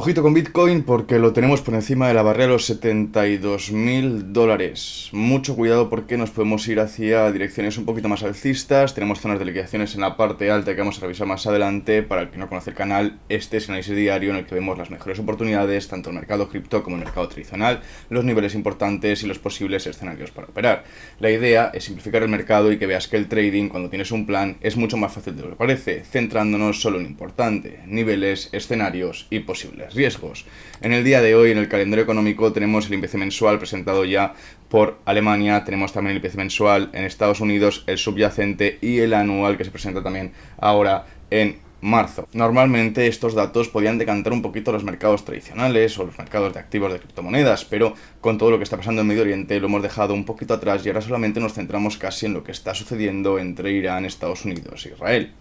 Ojito con Bitcoin porque lo tenemos por encima de la barrera de los $72.000. Mucho cuidado porque nos podemos ir hacia direcciones un poquito más alcistas. Tenemos zonas de liquidaciones en la parte alta que vamos a revisar más adelante. Para el que no conoce el canal, este es un análisis diario en el que vemos las mejores oportunidades, tanto en el mercado cripto como en el mercado tradicional, los niveles importantes y los posibles escenarios para operar. La idea es simplificar el mercado y que veas que el trading, cuando tienes un plan, es mucho más fácil de lo que parece, centrándonos solo en lo importante: niveles, escenarios y posibles riesgos. En el día de hoy, en el calendario económico, tenemos el índice mensual presentado ya por Alemania, tenemos también el índice mensual en Estados Unidos, el subyacente y el anual que se presenta también ahora en marzo. Normalmente estos datos podían decantar un poquito los mercados tradicionales o los mercados de activos de criptomonedas, pero con todo lo que está pasando en Medio Oriente lo hemos dejado un poquito atrás y ahora solamente nos centramos casi en lo que está sucediendo entre Irán, Estados Unidos e Israel.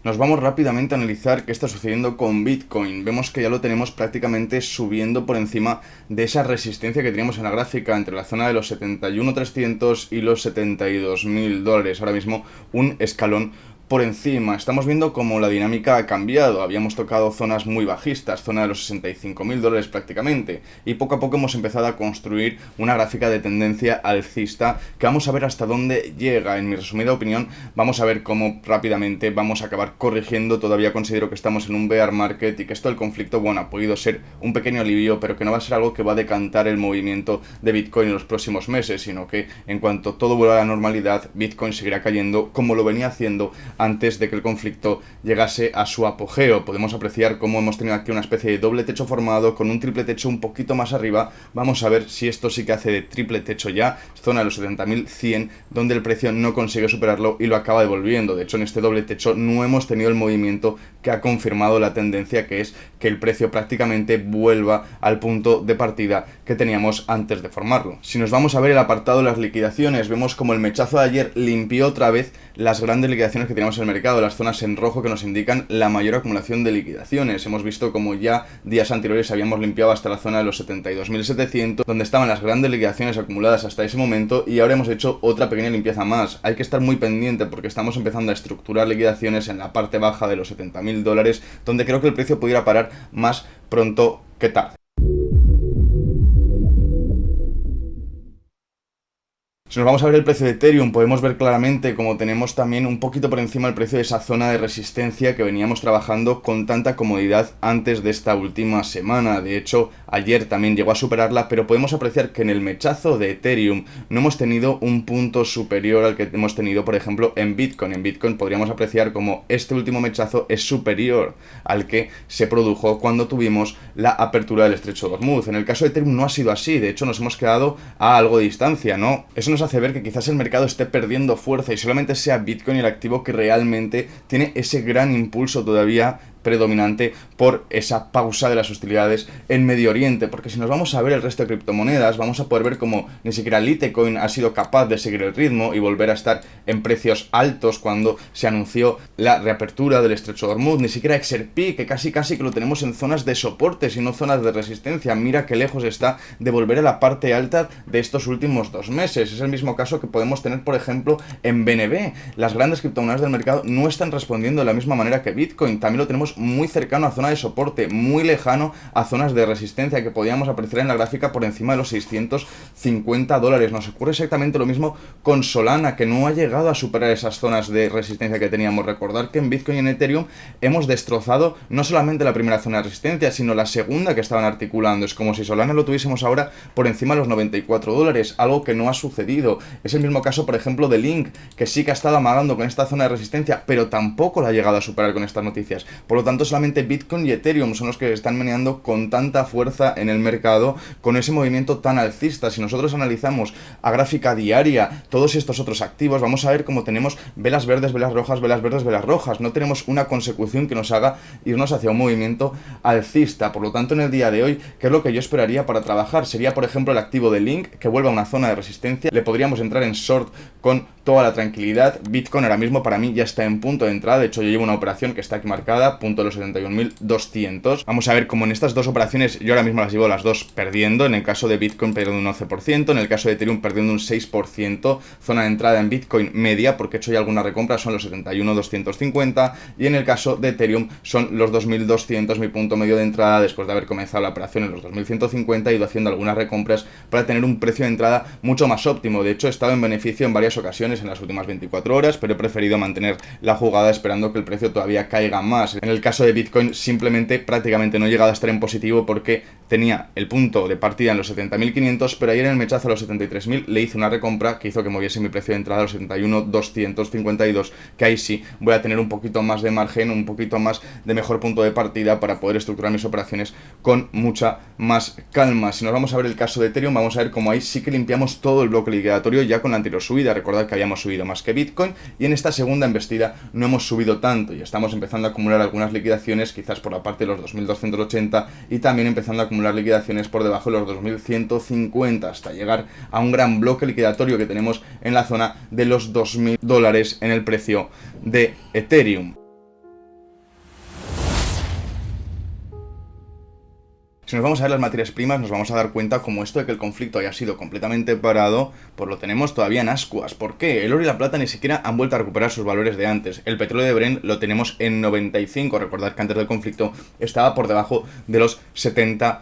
Nos vamos rápidamente a analizar qué está sucediendo con Bitcoin. Vemos que ya lo tenemos prácticamente subiendo por encima de esa resistencia que teníamos en la gráfica entre la zona de los 71.300 y los $72.000. Ahora mismo un escalón por encima. Estamos viendo cómo la dinámica ha cambiado. Habíamos tocado zonas muy bajistas, zona de los $65.000 prácticamente, y poco a poco hemos empezado a construir una gráfica de tendencia alcista que vamos a ver hasta dónde llega. En mi resumida opinión, vamos a ver cómo rápidamente vamos a acabar corrigiendo. Todavía considero que estamos en un bear market y que esto del conflicto, bueno, ha podido ser un pequeño alivio, pero que no va a ser algo que va a decantar el movimiento de Bitcoin en los próximos meses, sino que en cuanto todo vuelva a la normalidad, Bitcoin seguirá cayendo como lo venía haciendo antes de que el conflicto llegase a su apogeo. Podemos apreciar cómo hemos tenido aquí una especie de doble techo formado con un triple techo un poquito más arriba. Vamos a ver si esto sí que hace de triple techo ya, zona de los 70.100, donde el precio no consigue superarlo y lo acaba devolviendo. De hecho, en este doble techo no hemos tenido el movimiento que ha confirmado la tendencia, que es que el precio prácticamente vuelva al punto de partida que teníamos antes de formarlo. Si nos vamos a ver el apartado de las liquidaciones, vemos como el mechazo de ayer limpió otra vez las grandes liquidaciones que teníamos en el mercado, las zonas en rojo que nos indican la mayor acumulación de liquidaciones. Hemos visto como ya días anteriores habíamos limpiado hasta la zona de los 72.700, donde estaban las grandes liquidaciones acumuladas hasta ese momento, y ahora hemos hecho otra pequeña limpieza más. Hay que estar muy pendiente porque estamos empezando a estructurar liquidaciones en la parte baja de los $70.000, donde creo que el precio pudiera parar más pronto que tarde. Si nos vamos a ver el precio de Ethereum, podemos ver claramente como tenemos también un poquito por encima el precio de esa zona de resistencia que veníamos trabajando con tanta comodidad antes de esta última semana. De hecho, ayer también llegó a superarla, pero podemos apreciar que en el mechazo de Ethereum no hemos tenido un punto superior al que hemos tenido, por ejemplo, en Bitcoin. En Bitcoin podríamos apreciar como este último mechazo es superior al que se produjo cuando tuvimos la apertura del estrecho de Hormuz. En el caso de Ethereum no ha sido así, de hecho nos hemos quedado a algo de distancia, ¿no? Eso nos hace ver que quizás el mercado esté perdiendo fuerza y solamente sea Bitcoin el activo que realmente tiene ese gran impulso todavía predominante por esa pausa de las hostilidades en Medio Oriente, porque si nos vamos a ver el resto de criptomonedas, vamos a poder ver como ni siquiera Litecoin ha sido capaz de seguir el ritmo y volver a estar en precios altos cuando se anunció la reapertura del estrecho de Hormuz, ni siquiera XRP, que casi que lo tenemos en zonas de soporte, sino zonas de resistencia. Mira qué lejos está de volver a la parte alta de estos últimos 2 meses. Es el mismo caso que podemos tener, por ejemplo, en BNB. Las grandes criptomonedas del mercado no están respondiendo de la misma manera que Bitcoin. También lo tenemos muy cercano a zona de soporte, muy lejano a zonas de resistencia que podíamos apreciar en la gráfica por encima de los $650. Nos ocurre exactamente lo mismo con Solana, que no ha llegado a superar esas zonas de resistencia que teníamos. Recordar que en Bitcoin y en Ethereum hemos destrozado no solamente la primera zona de resistencia, sino la segunda que estaban articulando. Es como si Solana lo tuviésemos ahora por encima de los $94, algo que no ha sucedido. Es el mismo caso, por ejemplo, de Link, que sí que ha estado amagando con esta zona de resistencia, pero tampoco la ha llegado a superar con estas noticias. Por lo tanto, solamente Bitcoin y Ethereum son los que están meneando con tanta fuerza en el mercado, con ese movimiento tan alcista. Si nosotros analizamos a gráfica diaria todos estos otros activos, vamos a ver cómo tenemos velas verdes, velas rojas, velas verdes, velas rojas. No tenemos una consecución que nos haga irnos hacia un movimiento alcista. Por lo tanto, en el día de hoy, ¿qué es lo que yo esperaría para trabajar? Sería, por ejemplo, el activo de Link, que vuelva a una zona de resistencia. Le podríamos entrar en short con toda la tranquilidad. Bitcoin ahora mismo para mí ya está en punto de entrada. De hecho, yo llevo una operación que está aquí marcada, punto de los 71.200. Vamos a ver cómo en estas dos operaciones yo ahora mismo las llevo las dos perdiendo. En el caso de Bitcoin perdiendo un 11%, en el caso de Ethereum perdiendo un 6%. Zona de entrada en Bitcoin media, porque he hecho ya alguna recompra, son los 71.250, y en el caso de Ethereum son los 2.200, mi punto medio de entrada después de haber comenzado la operación en los 2.150. He ido haciendo algunas recompras para tener un precio de entrada mucho más óptimo. De hecho, he estado en beneficio en varias ocasiones en las últimas 24 horas, pero he preferido mantener la jugada esperando que el precio todavía caiga más. En el caso de Bitcoin, simplemente prácticamente no he llegado a estar en positivo porque tenía el punto de partida en los 70.500, pero ayer en el mechazo a los 73.000 le hice una recompra que hizo que moviese mi precio de entrada a los 71.252, que ahí sí voy a tener un poquito más de margen, un poquito más de mejor punto de partida para poder estructurar mis operaciones con mucha más calma. Si nos vamos a ver el caso de Ethereum, vamos a ver cómo ahí sí que limpiamos todo el bloque liquidatorio ya con la anterior subida. Recordad que habíamos subido más que Bitcoin y en esta segunda embestida no hemos subido tanto y estamos empezando a acumular algunas liquidaciones quizás por la parte de los 2.280 y también empezando a acumular liquidaciones por debajo de los 2.150 hasta llegar a un gran bloque liquidatorio que tenemos en la zona de los $2.000 en el precio de Ethereum. Si nos vamos a ver las materias primas, nos vamos a dar cuenta como esto de que el conflicto haya sido completamente parado, pues lo tenemos todavía en ascuas. ¿Por qué? El oro y la plata ni siquiera han vuelto a recuperar sus valores de antes. El petróleo de Brent lo tenemos en 95. Recordad que antes del conflicto estaba por debajo de los $70.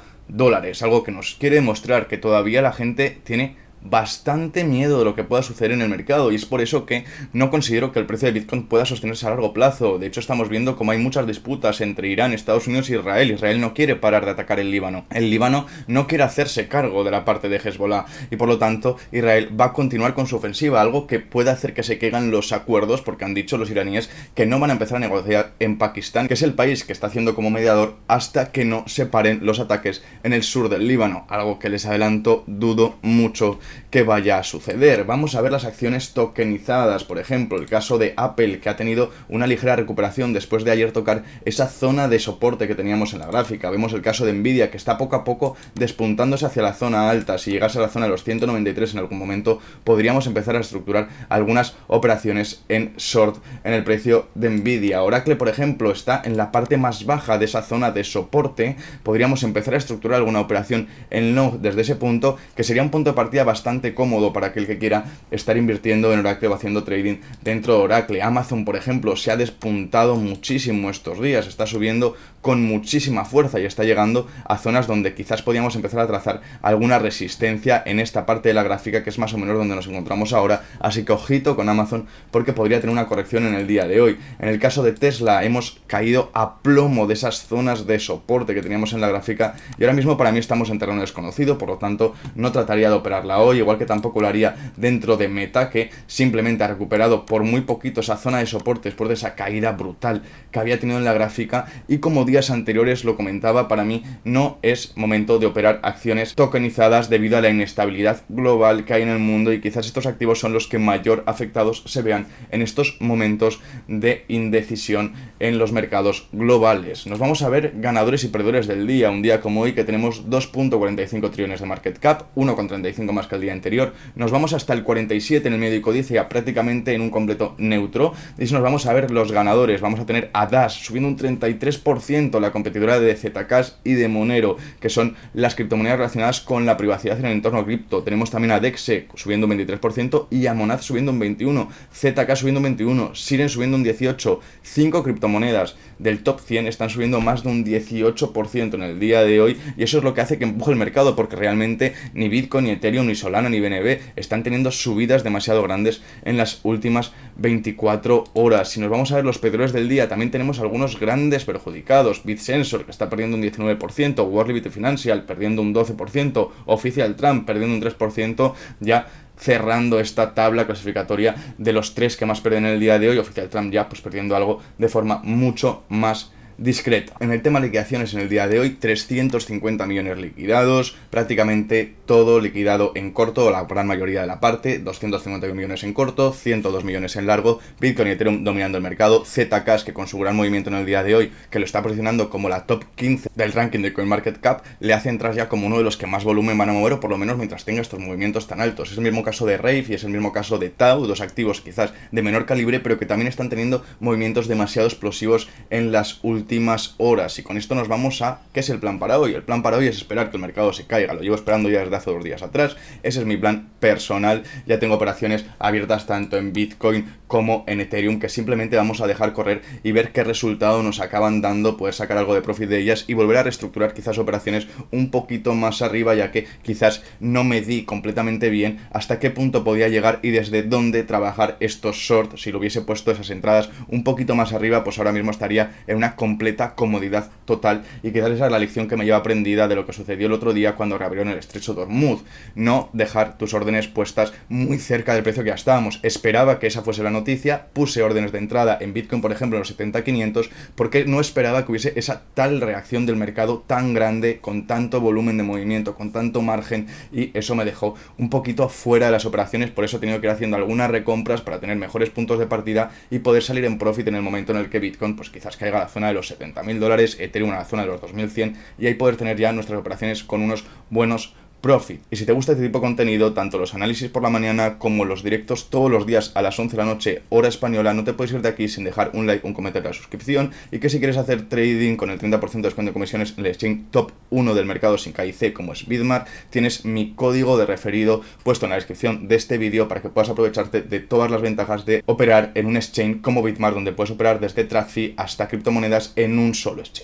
Algo que nos quiere demostrar que todavía la gente tiene bastante miedo de lo que pueda suceder en el mercado y es por eso que no considero que el precio de Bitcoin pueda sostenerse a largo plazo. De hecho, estamos viendo como hay muchas disputas entre Irán, Estados Unidos y Israel. Israel no quiere parar de atacar el Líbano. El Líbano no quiere hacerse cargo de la parte de Hezbollah y por lo tanto Israel va a continuar con su ofensiva, algo que puede hacer que se caigan los acuerdos porque han dicho los iraníes que no van a empezar a negociar en Pakistán, que es el país que está haciendo como mediador, hasta que no se paren los ataques en el sur del Líbano, algo que les adelanto, dudo mucho que vaya a suceder. Vamos a ver las acciones tokenizadas, por ejemplo, el caso de Apple, que ha tenido una ligera recuperación después de ayer tocar esa zona de soporte que teníamos en la gráfica. Vemos el caso de Nvidia, que está poco a poco despuntándose hacia la zona alta. Si llegase a la zona de los 193 en algún momento, podríamos empezar a estructurar algunas operaciones en short en el precio de Nvidia. Oracle, por ejemplo, está en la parte más baja de esa zona de soporte. Podríamos empezar a estructurar alguna operación en long desde ese punto, que sería un punto de partida bastante cómodo para aquel que quiera estar invirtiendo en Oracle o haciendo trading dentro de Oracle. Amazon, por ejemplo, se ha despuntado muchísimo estos días, está subiendo con muchísima fuerza y está llegando a zonas donde quizás podíamos empezar a trazar alguna resistencia en esta parte de la gráfica, que es más o menos donde nos encontramos ahora, así que ojito con Amazon porque podría tener una corrección en el día de hoy. En el caso de Tesla hemos caído a plomo de esas zonas de soporte que teníamos en la gráfica y ahora mismo para mí estamos en terreno desconocido, por lo tanto no trataría de operarla hoy, igual que tampoco lo haría dentro de Meta, que simplemente ha recuperado por muy poquito esa zona de soporte después de esa caída brutal que había tenido en la gráfica y como días anteriores lo comentaba, para mí no es momento de operar acciones tokenizadas debido a la inestabilidad global que hay en el mundo y quizás estos activos son los que mayor afectados se vean en estos momentos de indecisión en los mercados globales. Nos vamos a ver ganadores y perdedores del día, un día como hoy que tenemos 2.45 trillones de market cap, 1,35 más que el día anterior. Nos vamos hasta el 47 en el medio y codicia, prácticamente en un completo neutro. Y si nos vamos a ver los ganadores, vamos a tener a Dash subiendo un 33%, la competidora de Zcash y de Monero, que son las criptomonedas relacionadas con la privacidad en el entorno cripto. Tenemos también a Dexe subiendo un 23% y a Monad subiendo un 21%, Zk subiendo un 21%, Siren subiendo un 18%. 5 criptomonedas del top 100 están subiendo más de un 18% en el día de hoy y eso es lo que hace que empuje el mercado, porque realmente ni Bitcoin, ni Ethereum, ni Solana, ni BNB están teniendo subidas demasiado grandes en las últimas 24 horas. Si nos vamos a ver los perdedores del día, también tenemos algunos grandes perjudicados. BitSensor, que está perdiendo un 19%, Worley Financial perdiendo un 12%, Official Trump perdiendo un 3%, ya cerrando esta tabla clasificatoria de los tres que más pierden en el día de hoy. Official Trump ya pues perdiendo algo de forma mucho más discreta. En el tema de liquidaciones en el día de hoy, 350 millones liquidados, prácticamente todo liquidado en corto, la gran mayoría de la parte, 251 millones en corto, 102 millones en largo, Bitcoin y Ethereum dominando el mercado, Zcash, que con su gran movimiento en el día de hoy, que lo está posicionando como la top 15 del ranking de CoinMarketCap, le hace entrar ya como uno de los que más volumen van a mover, o por lo menos mientras tenga estos movimientos tan altos. Es el mismo caso de Rave y es el mismo caso de Tau, dos activos quizás de menor calibre, pero que también están teniendo movimientos demasiado explosivos en las últimas últimas horas. Y con esto nos vamos a ¿qué es el plan para hoy? El plan para hoy es esperar que el mercado se caiga. Lo llevo esperando ya desde hace 2 días atrás. Ese es mi plan personal. Ya tengo operaciones abiertas tanto en Bitcoin como en Ethereum, que simplemente vamos a dejar correr y ver qué resultado nos acaban dando, poder sacar algo de profit de ellas y volver a reestructurar quizás operaciones un poquito más arriba, ya que quizás no me di completamente bien hasta qué punto podía llegar y desde dónde trabajar estos shorts. Si lo hubiese puesto esas entradas un poquito más arriba, pues ahora mismo estaría en una completa comodidad total, y quizás esa es la lección que me lleva aprendida de lo que sucedió el otro día cuando reabrieron el estrecho de Hormuz. No dejar tus órdenes puestas muy cerca del precio que ya estábamos. Esperaba que esa fuese la noticia, puse órdenes de entrada en Bitcoin, por ejemplo, en los 70.500, porque no esperaba que hubiese esa tal reacción del mercado tan grande, con tanto volumen de movimiento, con tanto margen, y eso me dejó un poquito fuera de las operaciones. Por eso he tenido que ir haciendo algunas recompras para tener mejores puntos de partida y poder salir en profit en el momento en el que Bitcoin pues quizás caiga a la zona de los $70.000, Ethereum a la zona de los 2.100, y ahí poder tener ya nuestras operaciones con unos buenos profit. Y si te gusta este tipo de contenido, tanto los análisis por la mañana como los directos todos los días a las 11 de la noche, hora española, no te puedes ir de aquí sin dejar un like, un comentario, la suscripción, y que si quieres hacer trading con el 30% de descuento de comisiones en el exchange top 1 del mercado sin KIC como es Bitmart, tienes mi código de referido puesto en la descripción de este vídeo para que puedas aprovecharte de todas las ventajas de operar en un exchange como Bitmart, donde puedes operar desde TradFi hasta criptomonedas en un solo exchange.